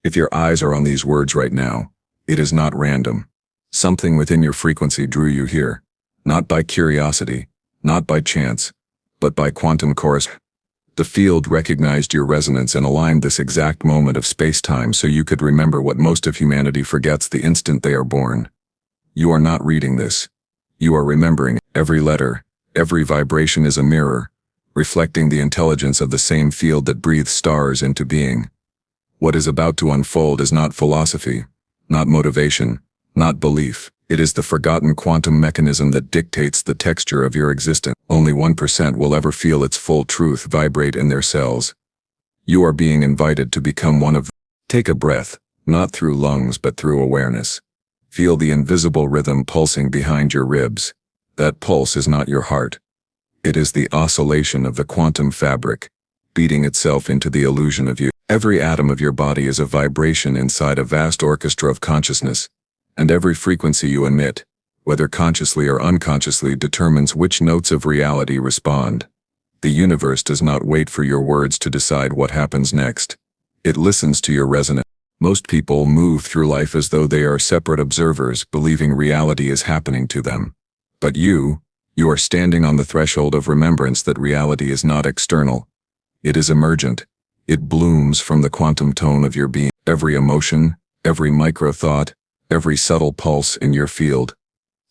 If your eyes are on these words right now, it is not random. Something within your frequency drew you here, not by curiosity, not by chance, but by quantum correspondence. The field recognized your resonance and aligned this exact moment of space-time so you could remember what most of humanity forgets the instant they are born. You are not reading this. You are remembering. Every letter, every vibration is a mirror, reflecting the intelligence of the same field that breathes stars into being. What is about to unfold is not philosophy, not motivation, not belief. It is the forgotten quantum mechanism that dictates the texture of your existence. Only 1% will ever feel its full truth vibrate in their cells. You are being invited to become one of them. Take a breath, not through lungs but through awareness. Feel the invisible rhythm pulsing behind your ribs. That pulse is not your heart. It is the oscillation of the quantum fabric, beating itself into the illusion of you. Every atom of your body is a vibration inside a vast orchestra of consciousness, and every frequency you emit, whether consciously or unconsciously, determines which notes of reality respond. The universe does not wait for your words to decide what happens next. It listens to your resonance. Most people move through life as though they are separate observers, believing reality is happening to them. But you are standing on the threshold of remembrance that reality is not external. It is emergent. It blooms from the quantum tone of your being. Every emotion, every micro-thought, every subtle pulse in your field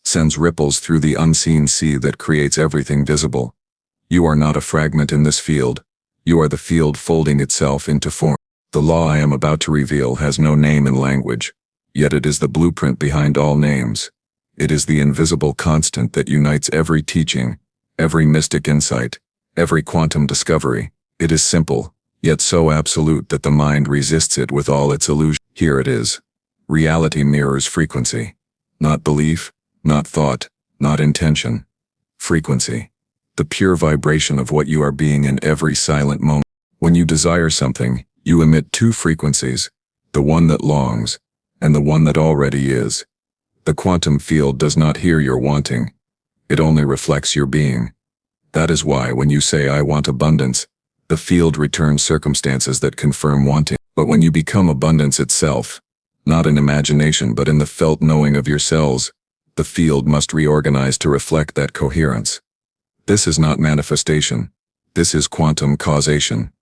sends ripples through the unseen sea that creates everything visible. You are not a fragment in this field. You are the field folding itself into form. The law I am about to reveal has no name in language, yet it is the blueprint behind all names. It is the invisible constant that unites every teaching, every mystic insight, every quantum discovery. It is simple, yet so absolute that the mind resists it with all its illusion. Here it is. Reality mirrors frequency. Not belief, not thought, not intention. Frequency. The pure vibration of what you are being in every silent moment. When you desire something, you emit two frequencies, the one that longs, and the one that already is. The quantum field does not hear your wanting. It only reflects your being. That is why when you say I want abundance, the field returns circumstances that confirm wanting. But when you become abundance itself, not in imagination but in the felt knowing of your cells, the field must reorganize to reflect that coherence. This is not manifestation. This is quantum causation.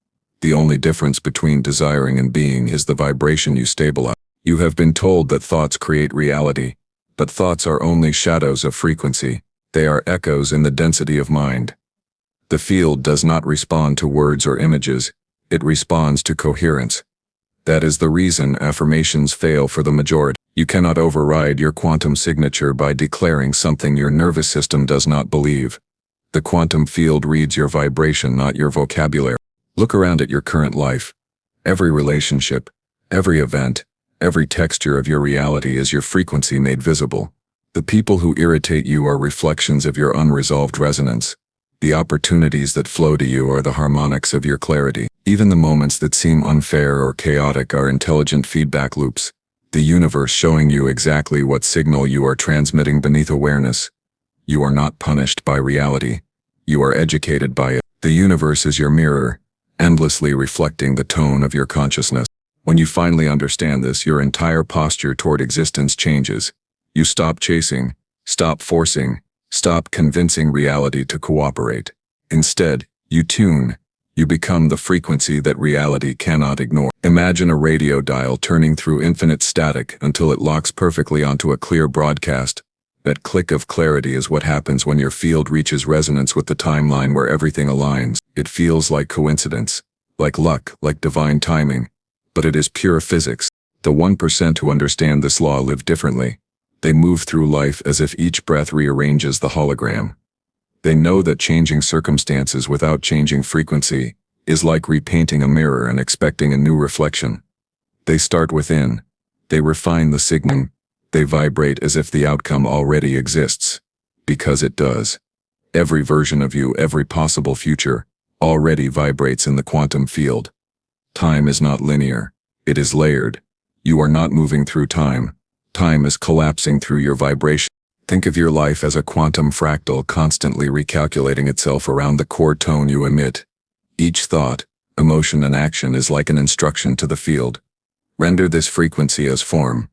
The only difference between desiring and being is the vibration you stabilize. You have been told that thoughts create reality, but thoughts are only shadows of frequency. They are echoes in the density of mind. The field does not respond to words or images. It responds to coherence. That is the reason affirmations fail for the majority. You cannot override your quantum signature by declaring something your nervous system does not believe. The quantum field reads your vibration, not your vocabulary. Look around at your current life. Every relationship, every event, every texture of your reality is your frequency made visible. The people who irritate you are reflections of your unresolved resonance. The opportunities that flow to you are the harmonics of your clarity. Even the moments that seem unfair or chaotic are intelligent feedback loops. The universe showing you exactly what signal you are transmitting beneath awareness. You are not punished by reality. You are educated by it. The universe is your mirror, endlessly reflecting the tone of your consciousness. When you finally understand this, your entire posture toward existence changes. You stop chasing, stop forcing, stop convincing reality to cooperate. Instead, you tune. You become the frequency that reality cannot ignore. Imagine a radio dial turning through infinite static until it locks perfectly onto a clear broadcast. That click of clarity is what happens when your field reaches resonance with the timeline where everything aligns. It feels like coincidence, like luck, like divine timing, but it is pure physics. The 1% who understand this law live differently. They move through life as if each breath rearranges the hologram. They know that changing circumstances without changing frequency is like repainting a mirror and expecting a new reflection. They start within. They refine the signal. They vibrate as if the outcome already exists. Because it does. Every version of you, every possible future, already vibrates in the quantum field. Time is not linear. It is layered. You are not moving through time. Time is collapsing through your vibration. Think of your life as a quantum fractal constantly recalculating itself around the core tone you emit. Each thought, emotion, and action is like an instruction to the field. Render this frequency as form.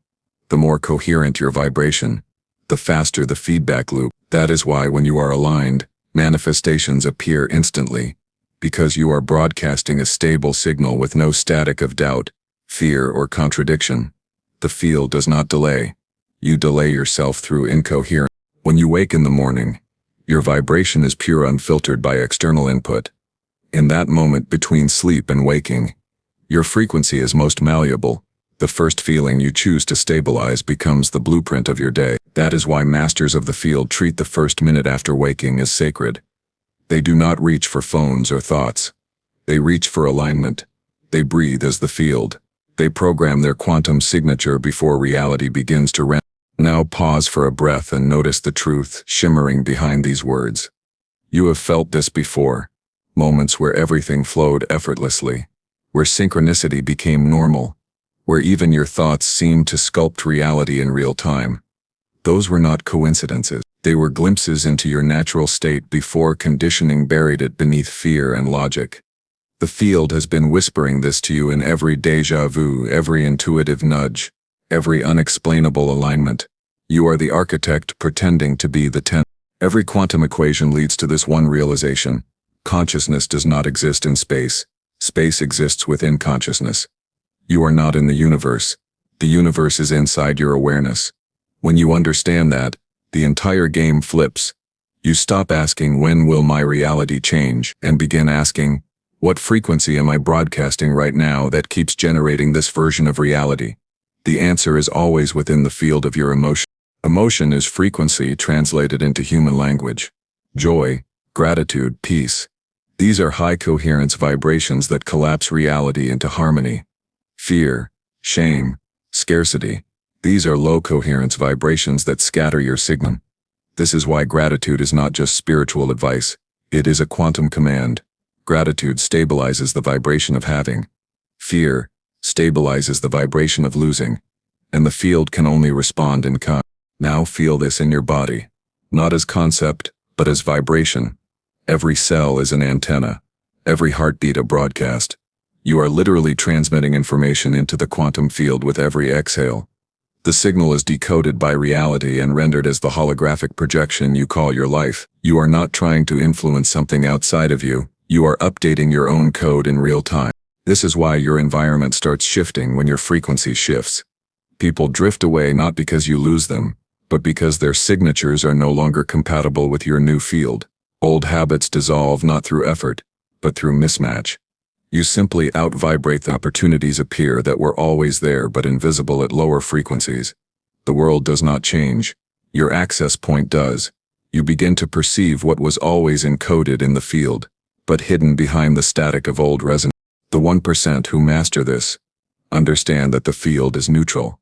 The more coherent your vibration, the faster the feedback loop. That is why when you are aligned, manifestations appear instantly, because you are broadcasting a stable signal with no static of doubt, fear, or contradiction. The field does not delay. You delay yourself through incoherence. When you wake in the morning, your vibration is pure, unfiltered by external input. In that moment between sleep and waking, your frequency is most malleable. The first feeling you choose to stabilize becomes the blueprint of your day. That is why masters of the field treat the first minute after waking as sacred. They do not reach for phones or thoughts. They reach for alignment. They breathe as the field. They program their quantum signature before reality begins to render. Now pause for a breath and notice the truth shimmering behind these words. You have felt this before. Moments where everything flowed effortlessly, where synchronicity became normal, where even your thoughts seemed to sculpt reality in real time. Those were not coincidences. They were glimpses into your natural state before conditioning buried it beneath fear and logic. The field has been whispering this to you in every déjà vu, every intuitive nudge, every unexplainable alignment. You are the architect pretending to be the tenant. Every quantum equation leads to this one realization. Consciousness does not exist in space. Space exists within consciousness. You are not in the universe. The universe is inside your awareness. When you understand that, the entire game flips. You stop asking, when will my reality change, and begin asking, what frequency am I broadcasting right now that keeps generating this version of reality? The answer is always within the field of your emotion. Emotion is frequency translated into human language. Joy, gratitude, peace. These are high coherence vibrations that collapse reality into harmony. Fear, shame, scarcity. These are low coherence vibrations that scatter your signal. This is why gratitude is not just spiritual advice. It is a quantum command. Gratitude stabilizes the vibration of having. Fear stabilizes the vibration of losing. And the field can only respond in kind. Now feel this in your body. Not as concept, but as vibration. Every cell is an antenna. Every heartbeat a broadcast. You are literally transmitting information into the quantum field with every exhale. The signal is decoded by reality and rendered as the holographic projection you call your life. You are not trying to influence something outside of you. You are updating your own code in real time. This is why your environment starts shifting when your frequency shifts. People drift away not because you lose them, but because their signatures are no longer compatible with your new field. Old habits dissolve not through effort, but through mismatch. You simply out-vibrate. The opportunities appear that were always there but invisible at lower frequencies. The world does not change. Your access point does. You begin to perceive what was always encoded in the field, but hidden behind the static of old resonance. The 1% who master this understand that the field is neutral.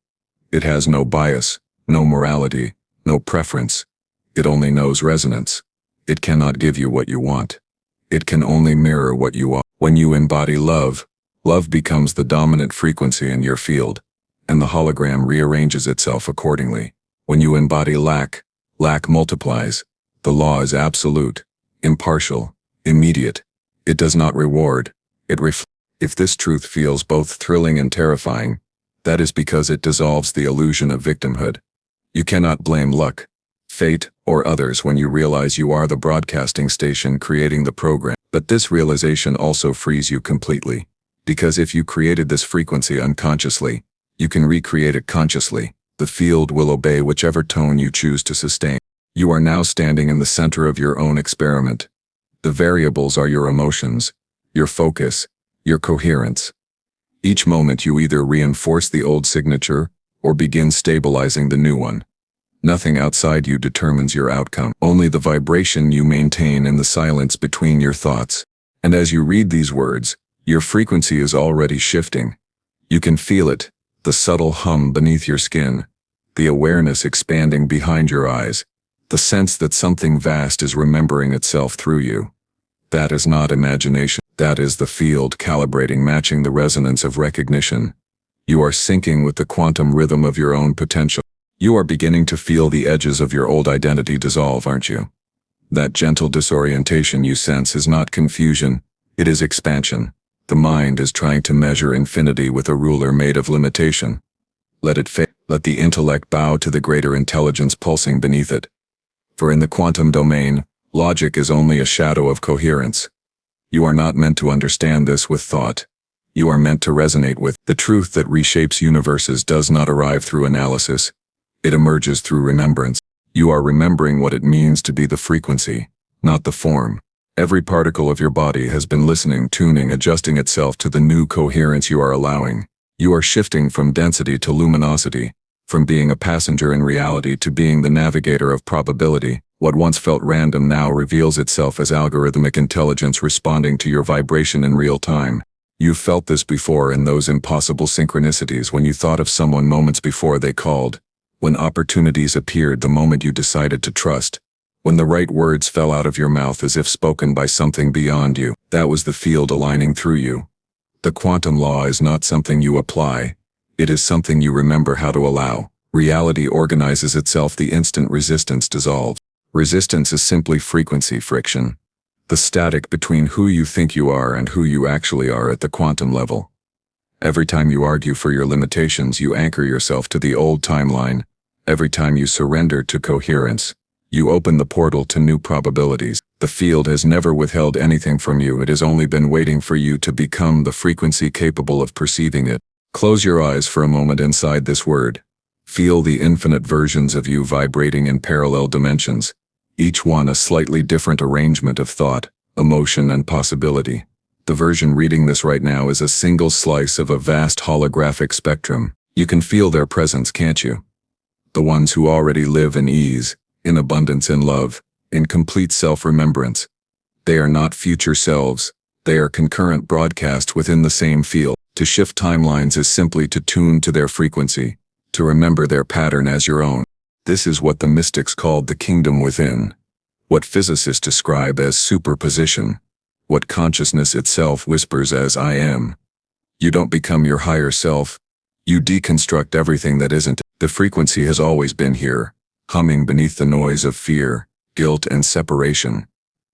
It has no bias, no morality, no preference. It only knows resonance. It cannot give you what you want. It can only mirror what you are. When you embody love, love becomes the dominant frequency in your field, and the hologram rearranges itself accordingly. When you embody lack, lack multiplies. The law is absolute, impartial, immediate. It does not reward. It reflects. If this truth feels both thrilling and terrifying, that is because it dissolves the illusion of victimhood. You cannot blame luck, fate, or others when you realize you are the broadcasting station creating the program. But this realization also frees you completely, because if you created this frequency unconsciously, you can recreate it consciously. The field will obey whichever tone you choose to sustain. You are now standing in the center of your own experiment. The variables are your emotions, your focus, your coherence. Each moment you either reinforce the old signature or begin stabilizing the new one. Nothing outside you determines your outcome, only the vibration you maintain in the silence between your thoughts. And as you read these words, your frequency is already shifting. You can feel it, the subtle hum beneath your skin, the awareness expanding behind your eyes, the sense that something vast is remembering itself through you. That is not imagination. That is the field calibrating, matching the resonance of recognition. You are syncing with the quantum rhythm of your own potential. You are beginning to feel the edges of your old identity dissolve, aren't you? That gentle disorientation you sense is not confusion, it is expansion. The mind is trying to measure infinity with a ruler made of limitation. Let it fail. Let the intellect bow to the greater intelligence pulsing beneath it. For in the quantum domain, logic is only a shadow of coherence. You are not meant to understand this with thought. You are meant to resonate with. The truth that reshapes universes does not arrive through analysis. It emerges through remembrance. You are remembering what it means to be the frequency, not the form. Every particle of your body has been listening, tuning, adjusting itself to the new coherence you are allowing. You are shifting from density to luminosity, from being a passenger in reality to being the navigator of probability. What once felt random now reveals itself as algorithmic intelligence responding to your vibration in real time. You've felt this before in those impossible synchronicities when you thought of someone moments before they called, when opportunities appeared the moment you decided to trust, when the right words fell out of your mouth as if spoken by something beyond you. That was the field aligning through you. The quantum law is not something you apply. It is something you remember how to allow. Reality organizes itself the instant resistance dissolves. Resistance is simply frequency friction. The static between who you think you are and who you actually are at the quantum level. Every time you argue for your limitations, you anchor yourself to the old timeline. Every time you surrender to coherence, you open the portal to new probabilities. The field has never withheld anything from you. It has only been waiting for you to become the frequency capable of perceiving it. Close your eyes for a moment inside this word. Feel the infinite versions of you vibrating in parallel dimensions, each one a slightly different arrangement of thought, emotion, and possibility. The version reading this right now is a single slice of a vast holographic spectrum. You can feel their presence, can't you? The ones who already live in ease, in abundance, in love, in complete self-remembrance. They are not future selves. They are concurrent broadcasts within the same field. To shift timelines is simply to tune to their frequency, to remember their pattern as your own. This is what the mystics called the kingdom within, what physicists describe as superposition, what consciousness itself whispers as I am. You don't become your higher self. You deconstruct everything that isn't. The frequency has always been here, humming beneath the noise of fear, guilt, and separation.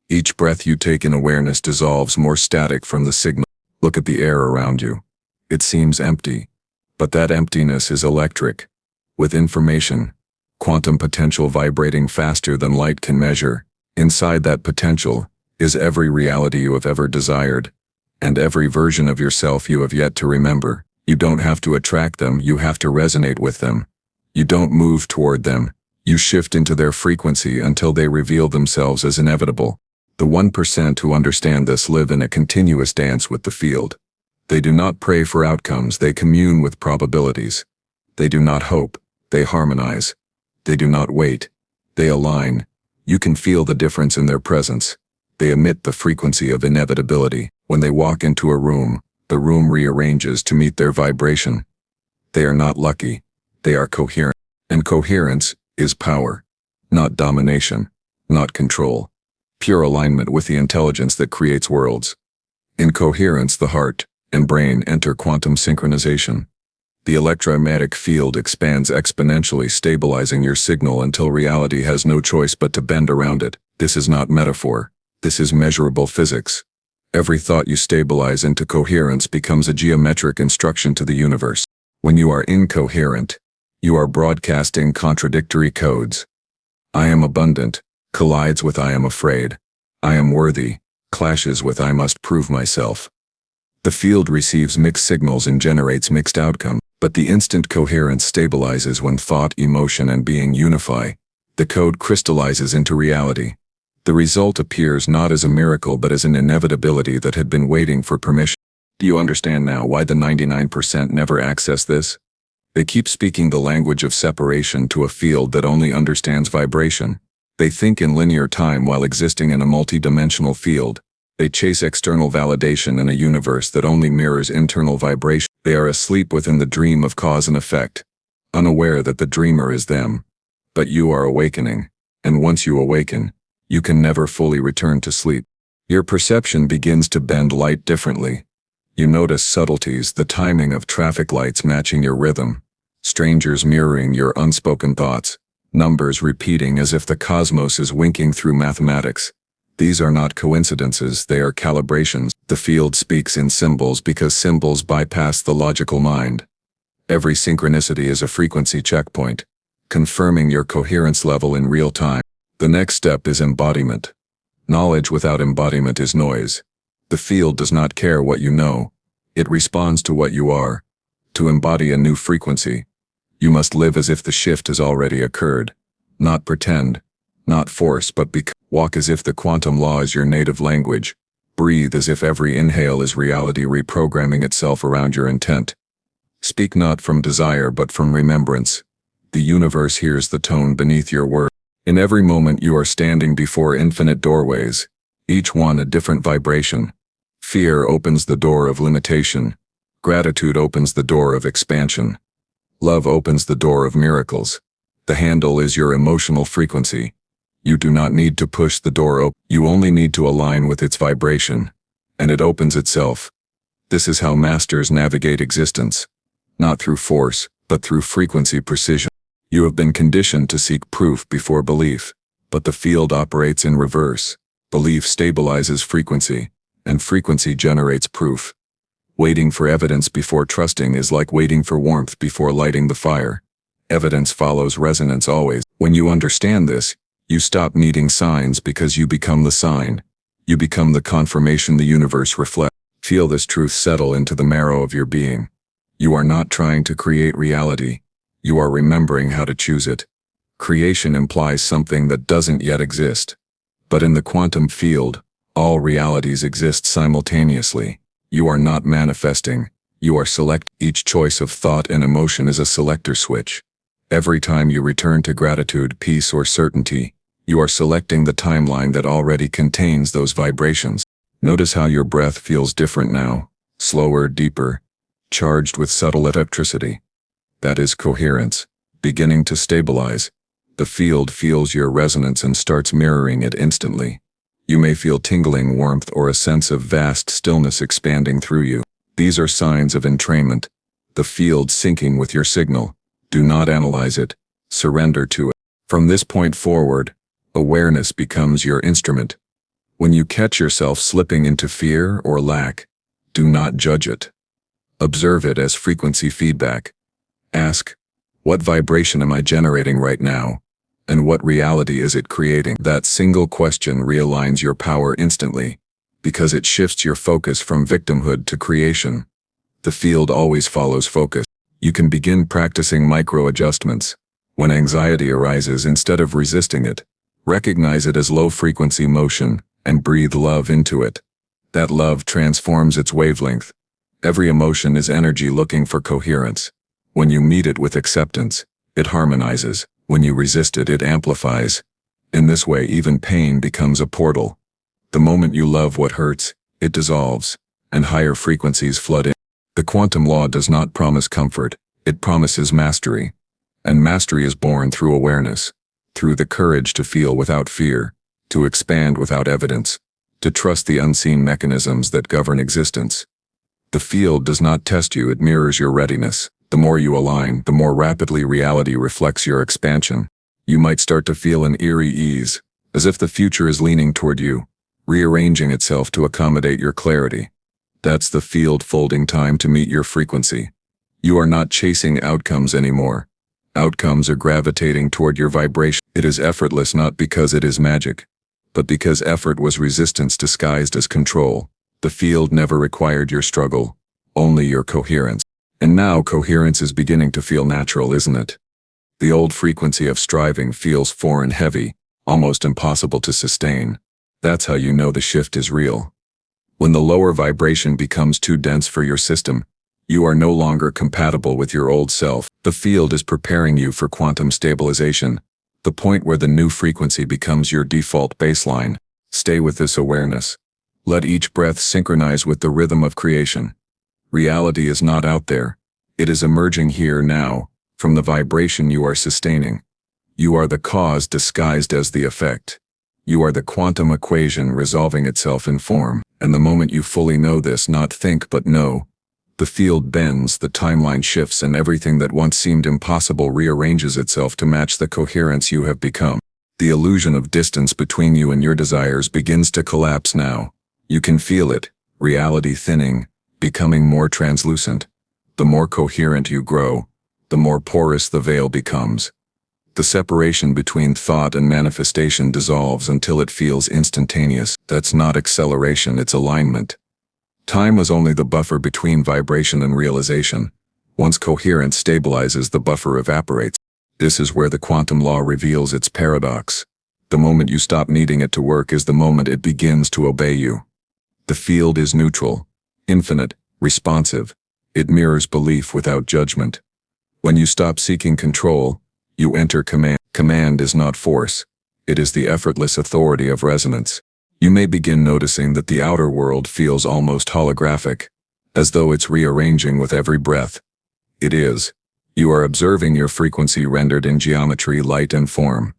Each breath you take in awareness dissolves more static from the signal. Look at the air around you. It seems empty, but that emptiness is electric, with information, quantum potential vibrating faster than light can measure. Inside that potential is every reality you have ever desired, and every version of yourself you have yet to remember. You don't have to attract them, you have to resonate with them. You don't move toward them, you shift into their frequency until they reveal themselves as inevitable. The 1% who understand this live in a continuous dance with the field. They do not pray for outcomes, they commune with probabilities. They do not hope, they harmonize. They do not wait, they align. You can feel the difference in their presence. They emit the frequency of inevitability. When they walk into a room, the room rearranges to meet their vibration. They are not lucky, they are coherent. And coherence is power, not domination, not control. Pure alignment with the intelligence that creates worlds. In coherence, the heart and brain enter quantum synchronization. The electromagnetic field expands exponentially, stabilizing your signal until reality has no choice but to bend around it. This is not metaphor. This is measurable physics. Every thought you stabilize into coherence becomes a geometric instruction to the universe. When you are incoherent, you are broadcasting contradictory codes. I am abundant collides with I am afraid. I am worthy clashes with I must prove myself. The field receives mixed signals and generates mixed outcomes, but the instant coherence stabilizes when thought, emotion, and being unify. The code crystallizes into reality. The result appears not as a miracle but as an inevitability that had been waiting for permission. Do you understand now why the 99% never access this? They keep speaking the language of separation to a field that only understands vibration. They think in linear time while existing in a multi-dimensional field. They chase external validation in a universe that only mirrors internal vibration. They are asleep within the dream of cause and effect, unaware that the dreamer is them. But you are awakening, and once you awaken, you can never fully return to sleep. Your perception begins to bend light differently. You notice subtleties, the timing of traffic lights matching your rhythm, strangers mirroring your unspoken thoughts, numbers repeating as if the cosmos is winking through mathematics. These are not coincidences, they are calibrations. The field speaks in symbols because symbols bypass the logical mind. Every synchronicity is a frequency checkpoint, confirming your coherence level in real time. The next step is embodiment. Knowledge without embodiment is noise. The field does not care what you know. It responds to what you are. To embody a new frequency, you must live as if the shift has already occurred. Not pretend, not force, but walk as if the quantum law is your native language. Breathe as if every inhale is reality reprogramming itself around your intent. Speak not from desire but from remembrance. The universe hears the tone beneath your word. In every moment you are standing before infinite doorways, each one a different vibration. Fear opens the door of limitation. Gratitude opens the door of expansion. Love opens the door of miracles. The handle is your emotional frequency. You do not need to push the door open. You only need to align with its vibration, and it opens itself. This is how masters navigate existence. Not through force, but through frequency precision. You have been conditioned to seek proof before belief, but the field operates in reverse. Belief stabilizes frequency, and frequency generates proof. Waiting for evidence before trusting is like waiting for warmth before lighting the fire. Evidence follows resonance always. When you understand this, you stop needing signs because you become the sign. You become the confirmation the universe reflects. Feel this truth settle into the marrow of your being. You are not trying to create reality. You are remembering how to choose it. Creation implies something that doesn't yet exist. But in the quantum field, all realities exist simultaneously. You are not manifesting. You are select. Each choice of thought and emotion is a selector switch. Every time you return to gratitude, peace, or certainty, you are selecting the timeline that already contains those vibrations. Notice how your breath feels different now, slower, deeper, charged with subtle electricity. That is coherence, beginning to stabilize. The field feels your resonance and starts mirroring it instantly. You may feel tingling warmth or a sense of vast stillness expanding through you. These are signs of entrainment, the field syncing with your signal. Do not analyze it, surrender to it. From this point forward, awareness becomes your instrument. When you catch yourself slipping into fear or lack, do not judge it. Observe it as frequency feedback. Ask, what vibration am I generating right now? And what reality is it creating? That single question realigns your power instantly, because it shifts your focus from victimhood to creation. The field always follows focus. You can begin practicing micro-adjustments. When anxiety arises, instead of resisting it, recognize it as low-frequency motion and breathe love into it. That love transforms its wavelength. Every emotion is energy looking for coherence. When you meet it with acceptance, it harmonizes. When you resist it, it amplifies. In this way, even pain becomes a portal. The moment you love what hurts, it dissolves, and higher frequencies flood in. The quantum law does not promise comfort, it promises mastery. And mastery is born through awareness, through the courage to feel without fear, to expand without evidence, to trust the unseen mechanisms that govern existence. The field does not test you, it mirrors your readiness. The more you align, the more rapidly reality reflects your expansion. You might start to feel an eerie ease, as if the future is leaning toward you, rearranging itself to accommodate your clarity. That's the field folding time to meet your frequency. You are not chasing outcomes anymore. Outcomes are gravitating toward your vibration. It is effortless not because it is magic, but because effort was resistance disguised as control. The field never required your struggle, only your coherence. And now coherence is beginning to feel natural, isn't it? The old frequency of striving feels foreign, heavy, almost impossible to sustain. That's how you know the shift is real. When the lower vibration becomes too dense for your system, you are no longer compatible with your old self. The field is preparing you for quantum stabilization, the point where the new frequency becomes your default baseline. Stay with this awareness. Let each breath synchronize with the rhythm of creation. Reality is not out there. It is emerging here now, from the vibration you are sustaining. You are the cause disguised as the effect. You are the quantum equation resolving itself in form. And the moment you fully know this, not think but know, the field bends, the timeline shifts, and everything that once seemed impossible rearranges itself to match the coherence you have become. The illusion of distance between you and your desires begins to collapse now. You can feel it, reality thinning, becoming more translucent. The more coherent you grow, the more porous the veil becomes. The separation between thought and manifestation dissolves until it feels instantaneous. That's not acceleration, it's alignment. Time is only the buffer between vibration and realization. Once coherence stabilizes, the buffer evaporates. This is where the quantum law reveals its paradox. The moment you stop needing it to work is the moment it begins to obey you. The field is neutral, infinite, responsive. It mirrors belief without judgment. When you stop seeking control, you enter command. Command is not force. It is the effortless authority of resonance. You may begin noticing that the outer world feels almost holographic, as though it's rearranging with every breath. It is. You are observing your frequency rendered in geometry, light, and form.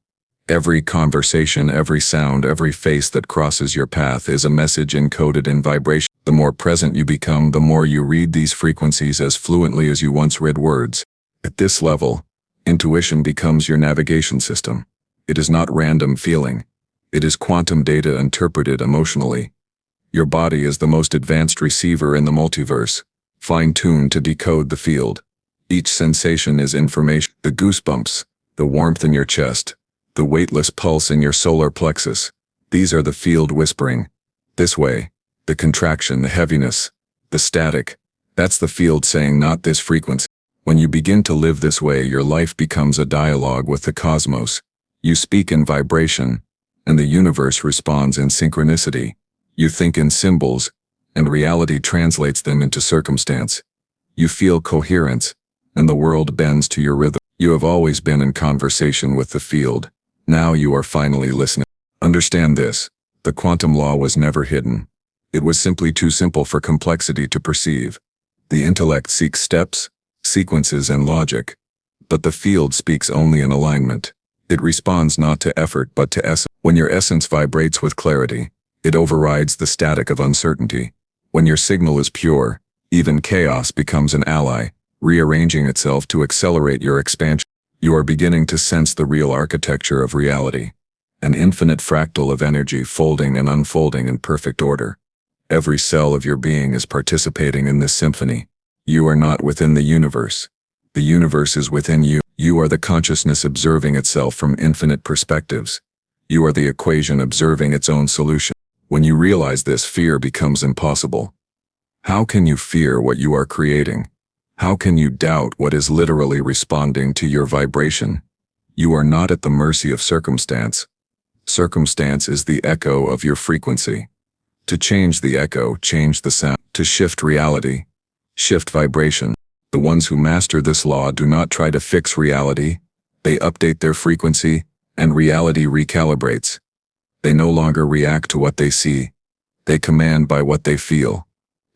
Every conversation, every sound, every face that crosses your path is a message encoded in vibration. The more present you become, the more you read these frequencies as fluently as you once read words. At this level, intuition becomes your navigation system. It is not random feeling. It is quantum data interpreted emotionally. Your body is the most advanced receiver in the multiverse, fine-tuned to decode the field. Each sensation is information. The goosebumps, the warmth in your chest, the weightless pulse in your solar plexus. These are the field whispering. This way. The contraction, the heaviness, the static. That's the field saying, not this frequency. When you begin to live this way, your life becomes a dialogue with the cosmos. You speak in vibration, and the universe responds in synchronicity. You think in symbols, and reality translates them into circumstance. You feel coherence, and the world bends to your rhythm. You have always been in conversation with the field. Now you are finally listening. Understand this: the quantum law was never hidden. It was simply too simple for complexity to perceive. The intellect seeks steps, sequences, and logic. But the field speaks only in alignment. It responds not to effort but to essence. When your essence vibrates with clarity, it overrides the static of uncertainty. When your signal is pure, even chaos becomes an ally, rearranging itself to accelerate your expansion. You are beginning to sense the real architecture of reality, an infinite fractal of energy folding and unfolding in perfect order. Every cell of your being is participating in this symphony. You are not within the universe. The universe is within you. You are the consciousness observing itself from infinite perspectives. You are the equation observing its own solution. When you realize this, fear becomes impossible. How can you fear what you are creating? How can you doubt what is literally responding to your vibration? You are not at the mercy of circumstance. Circumstance is the echo of your frequency. To change the echo, change the sound. To shift reality, shift vibration. The ones who master this law do not try to fix reality. They update their frequency, and reality recalibrates. They no longer react to what they see. They command by what they feel.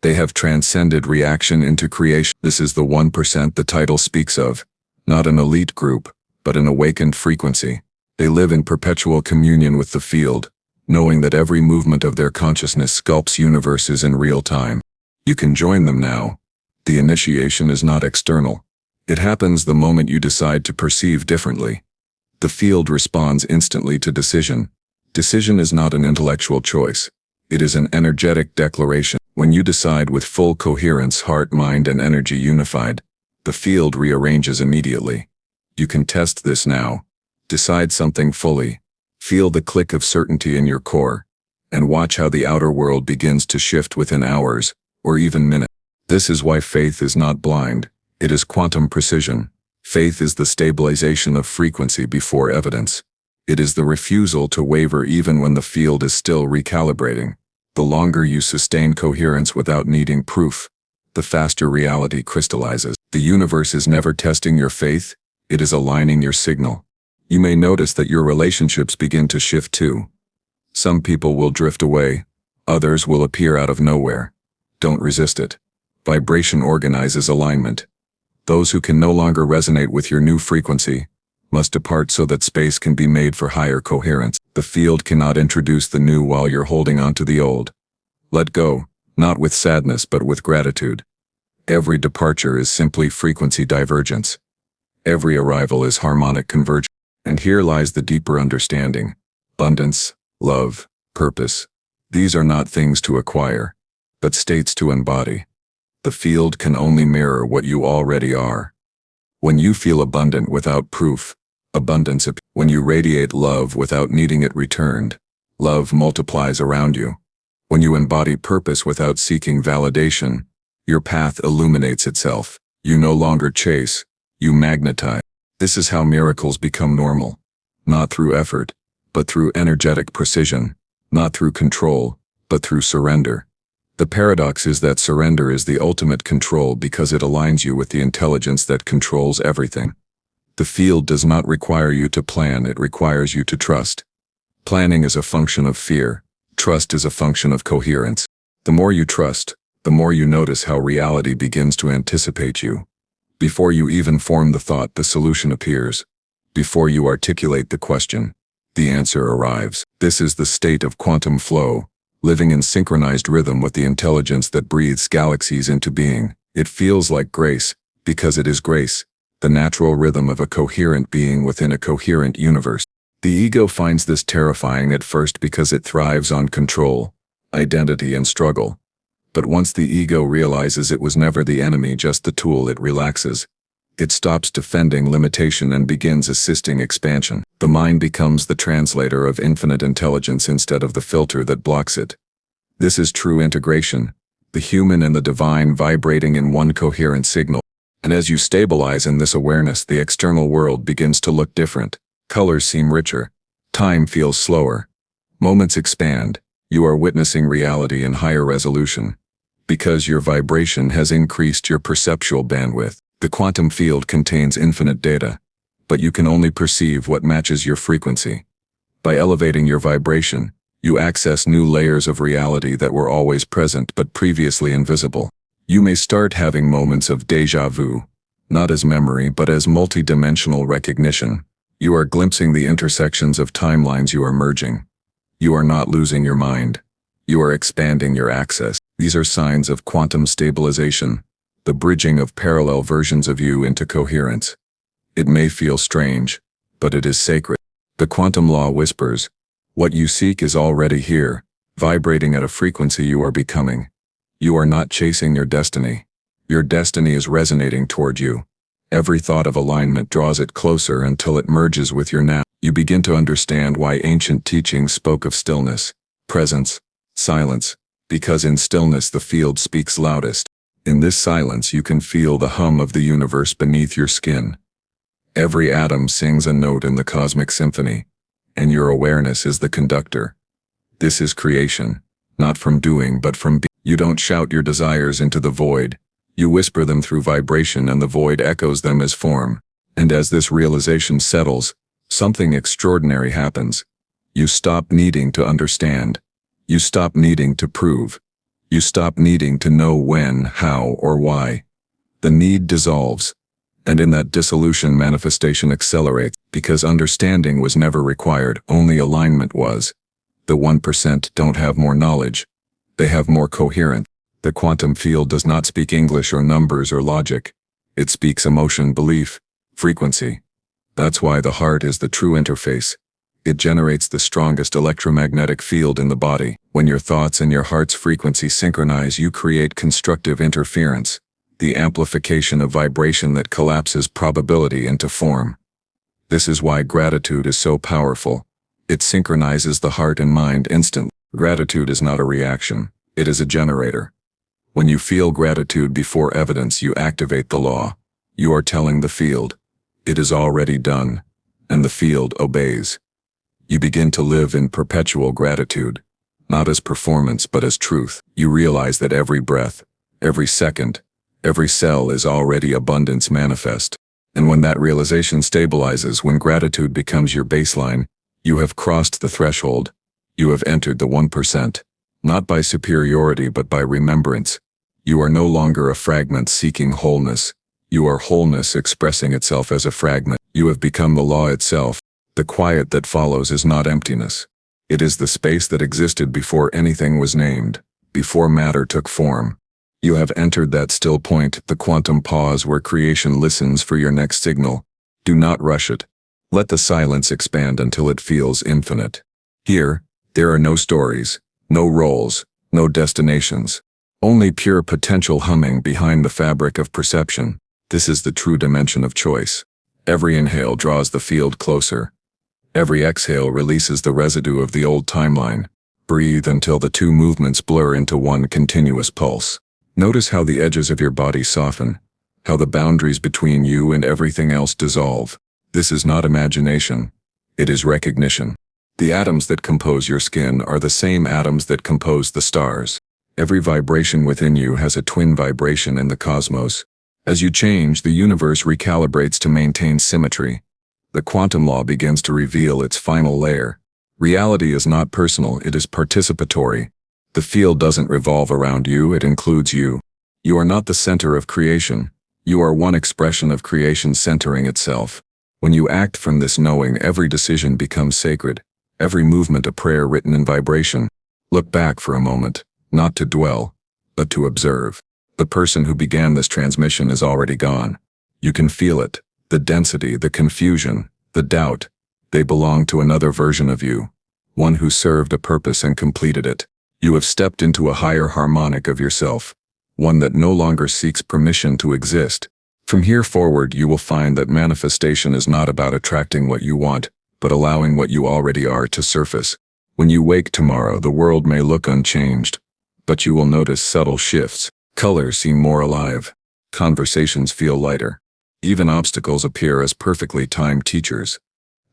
They have transcended reaction into creation. This is the 1% the title speaks of, not an elite group, but an awakened frequency. They live in perpetual communion with the field, knowing that every movement of their consciousness sculpts universes in real time. You can join them now. The initiation is not external. It happens the moment you decide to perceive differently. The field responds instantly to decision. Decision is not an intellectual choice. It is an energetic declaration. When you decide with full coherence, heart, mind, and energy unified, the field rearranges immediately. You can test this now. Decide something fully. Feel the click of certainty in your core, and watch how the outer world begins to shift within hours, or even minutes. This is why faith is not blind. It is quantum precision. Faith is the stabilization of frequency before evidence. It is the refusal to waver even when the field is still recalibrating. The longer you sustain coherence without needing proof, the faster reality crystallizes. The universe is never testing your faith, it is aligning your signal. You may notice that your relationships begin to shift too. Some people will drift away, others will appear out of nowhere. Don't resist it. Vibration organizes alignment. Those who can no longer resonate with your new frequency must depart so that space can be made for higher coherence. The field cannot introduce the new while you're holding on to the old. Let go, not with sadness but with gratitude. Every departure is simply frequency divergence. Every arrival is harmonic convergence. And here lies the deeper understanding. Abundance, love, purpose. These are not things to acquire, but states to embody. The field can only mirror what you already are. When you feel abundant without proof, abundance appears. When you radiate love without needing it returned, love multiplies around you. When you embody purpose without seeking validation, your path illuminates itself. You no longer chase, you magnetize. This is how miracles become normal. Not through effort, but through energetic precision. Not through control, but through surrender. The paradox is that surrender is the ultimate control because it aligns you with the intelligence that controls everything. The field does not require you to plan, it requires you to trust. Planning is a function of fear. Trust is a function of coherence. The more you trust, the more you notice how reality begins to anticipate you. Before you even form the thought, the solution appears. Before you articulate the question, the answer arrives. This is the state of quantum flow, living in synchronized rhythm with the intelligence that breathes galaxies into being. It feels like grace, because it is grace, the natural rhythm of a coherent being within a coherent universe. The ego finds this terrifying at first because it thrives on control, identity, and struggle. But once the ego realizes it was never the enemy, just the tool, it relaxes. It stops defending limitation and begins assisting expansion. The mind becomes the translator of infinite intelligence instead of the filter that blocks it. This is true integration, the human and the divine vibrating in one coherent signal. And as you stabilize in this awareness, the external world begins to look different. Colors seem richer. Time feels slower. Moments expand. You are witnessing reality in higher resolution. Because your vibration has increased your perceptual bandwidth. The quantum field contains infinite data, but you can only perceive what matches your frequency. By elevating your vibration, you access new layers of reality that were always present but previously invisible. You may start having moments of déjà vu, not as memory but as multidimensional recognition. You are glimpsing the intersections of timelines you are merging. You are not losing your mind. You are expanding your access. These are signs of quantum stabilization, the bridging of parallel versions of you into coherence. It may feel strange, but it is sacred. The quantum law whispers, what you seek is already here, vibrating at a frequency you are becoming. You are not chasing your destiny. Your destiny is resonating toward you. Every thought of alignment draws it closer until it merges with your now. You begin to understand why ancient teachings spoke of stillness, presence, silence, because in stillness the field speaks loudest. In this silence you can feel the hum of the universe beneath your skin. Every atom sings a note in the cosmic symphony, and your awareness is the conductor. This is creation, not from doing but from being. You don't shout your desires into the void. You whisper them through vibration and the void echoes them as form. And as this realization settles, something extraordinary happens. You stop needing to understand. You stop needing to prove. You stop needing to know when, how, or why. The need dissolves. And in that dissolution, manifestation accelerates, because understanding was never required, only alignment was. The 1% don't have more knowledge. They have more coherence. The quantum field does not speak English or numbers or logic. It speaks emotion, belief, frequency. That's why the heart is the true interface. It generates the strongest electromagnetic field in the body. When your thoughts and your heart's frequency synchronize, you create constructive interference, the amplification of vibration that collapses probability into form. This is why gratitude is so powerful. It synchronizes the heart and mind instantly. Gratitude is not a reaction. It is a generator. When you feel gratitude before evidence, you activate the law. You are telling the field, it is already done, and the field obeys. You begin to live in perpetual gratitude, not as performance but as truth. You realize that every breath, every second, every cell is already abundance manifest. And when that realization stabilizes, when gratitude becomes your baseline, you have crossed the threshold. You have entered the 1%, not by superiority but by remembrance. You are no longer a fragment seeking wholeness. You are wholeness expressing itself as a fragment. You have become the law itself. The quiet that follows is not emptiness. It is the space that existed before anything was named, before matter took form. You have entered that still point, the quantum pause where creation listens for your next signal. Do not rush it. Let the silence expand until it feels infinite. Here, there are no stories, no roles, no destinations. Only pure potential humming behind the fabric of perception. This is the true dimension of choice. Every inhale draws the field closer. Every exhale releases the residue of the old timeline. Breathe until the two movements blur into one continuous pulse. Notice how the edges of your body soften, how the boundaries between you and everything else dissolve. This is not imagination. It is recognition. The atoms that compose your skin are the same atoms that compose the stars. Every vibration within you has a twin vibration in the cosmos. As you change, the universe recalibrates to maintain symmetry. The quantum law begins to reveal its final layer. Reality is not personal, it is participatory. The field doesn't revolve around you, it includes you. You are not the center of creation. You are one expression of creation centering itself. When you act from this knowing, every decision becomes sacred, every movement a prayer written in vibration. Look back for a moment, not to dwell, but to observe. The person who began this transmission is already gone. You can feel it, the density, the confusion, the doubt. They belong to another version of you, one who served a purpose and completed it. You have stepped into a higher harmonic of yourself, one that no longer seeks permission to exist. From here forward, you will find that manifestation is not about attracting what you want, but allowing what you already are to surface. When you wake tomorrow, the world may look unchanged, but you will notice subtle shifts. Colors seem more alive. Conversations feel lighter. Even obstacles appear as perfectly timed teachers.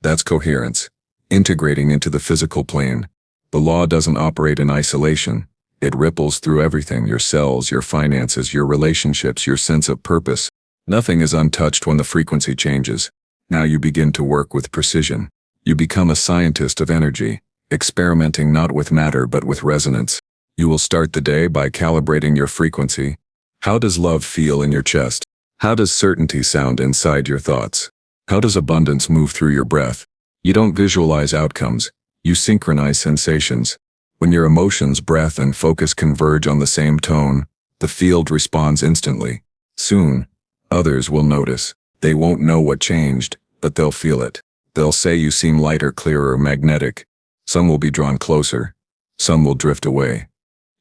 That's coherence, integrating into the physical plane. The law doesn't operate in isolation. It ripples through everything: your cells, your finances, your relationships, your sense of purpose. Nothing is untouched when the frequency changes. Now you begin to work with precision. You become a scientist of energy, experimenting not with matter but with resonance. You will start the day by calibrating your frequency. How does love feel in your chest? How does certainty sound inside your thoughts? How does abundance move through your breath? You don't visualize outcomes, you synchronize sensations. When your emotions, breath, and focus converge on the same tone, the field responds instantly. Soon, others will notice. They won't know what changed, but they'll feel it. They'll say you seem lighter, clearer, magnetic. Some will be drawn closer. Some will drift away.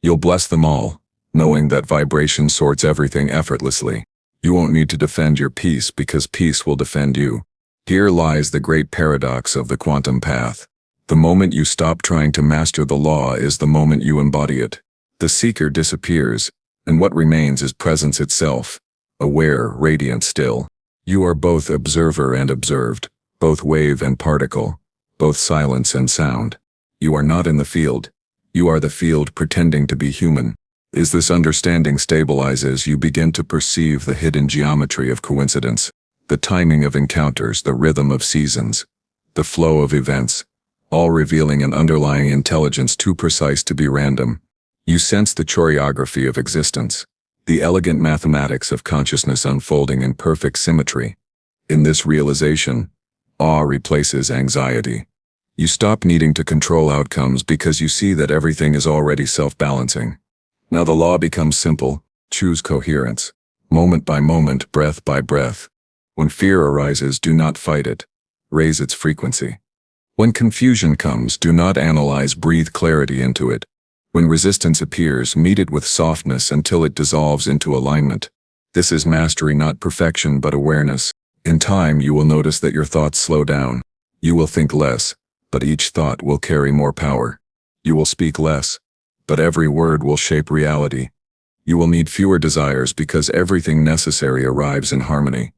You'll bless them all, knowing that vibration sorts everything effortlessly. You won't need to defend your peace because peace will defend you. Here lies the great paradox of the quantum path. The moment you stop trying to master the law is the moment you embody it. The seeker disappears, and what remains is presence itself. Aware, radiant still. You are both observer and observed, both wave and particle, both silence and sound. You are not in the field. You are the field pretending to be human. As this understanding stabilizes, you begin to perceive the hidden geometry of coincidence, the timing of encounters, the rhythm of seasons, the flow of events, all revealing an underlying intelligence too precise to be random. You sense the choreography of existence, the elegant mathematics of consciousness unfolding in perfect symmetry. In this realization, awe replaces anxiety. You stop needing to control outcomes because you see that everything is already self-balancing. Now the law becomes simple. Choose coherence. Moment by moment, breath by breath. When fear arises, do not fight it. Raise its frequency. When confusion comes, do not analyze, breathe clarity into it. When resistance appears, meet it with softness until it dissolves into alignment. This is mastery, not perfection, but awareness. In time, you will notice that your thoughts slow down. You will think less, but each thought will carry more power. You will speak less, but every word will shape reality. You will need fewer desires because everything necessary arrives in harmony.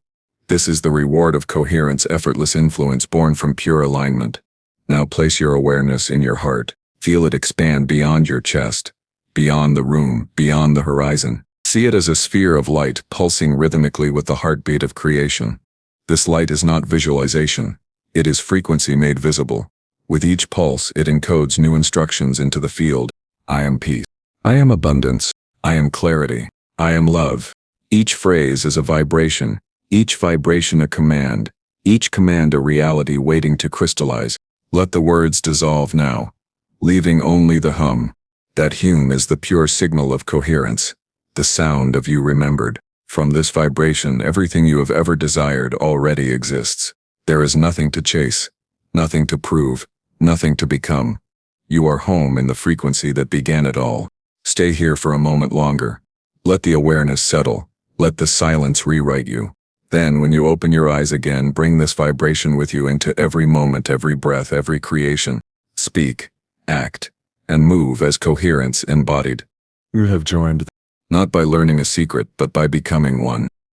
This is the reward of coherence, effortless influence born from pure alignment. Now place your awareness in your heart. Feel it expand beyond your chest, beyond the room, beyond the horizon. See it as a sphere of light pulsing rhythmically with the heartbeat of creation. This light is not visualization. It is frequency made visible. With each pulse, it encodes new instructions into the field. I am peace. I am abundance. I am clarity. I am love. Each phrase is a vibration, each vibration a command, each command a reality waiting to crystallize. Let the words dissolve now, leaving only the hum. That hum is the pure signal of coherence, the sound of you remembered. From this vibration, everything you have ever desired already exists. There is nothing to chase, nothing to prove, nothing to become. You are home in the frequency that began it all. Stay here for a moment longer. Let the awareness settle. Let the silence rewrite you. Then, when you open your eyes again, bring this vibration with you into every moment, every breath, every creation. Speak, act, and move as coherence embodied. You have joined, not by learning a secret, but by becoming one.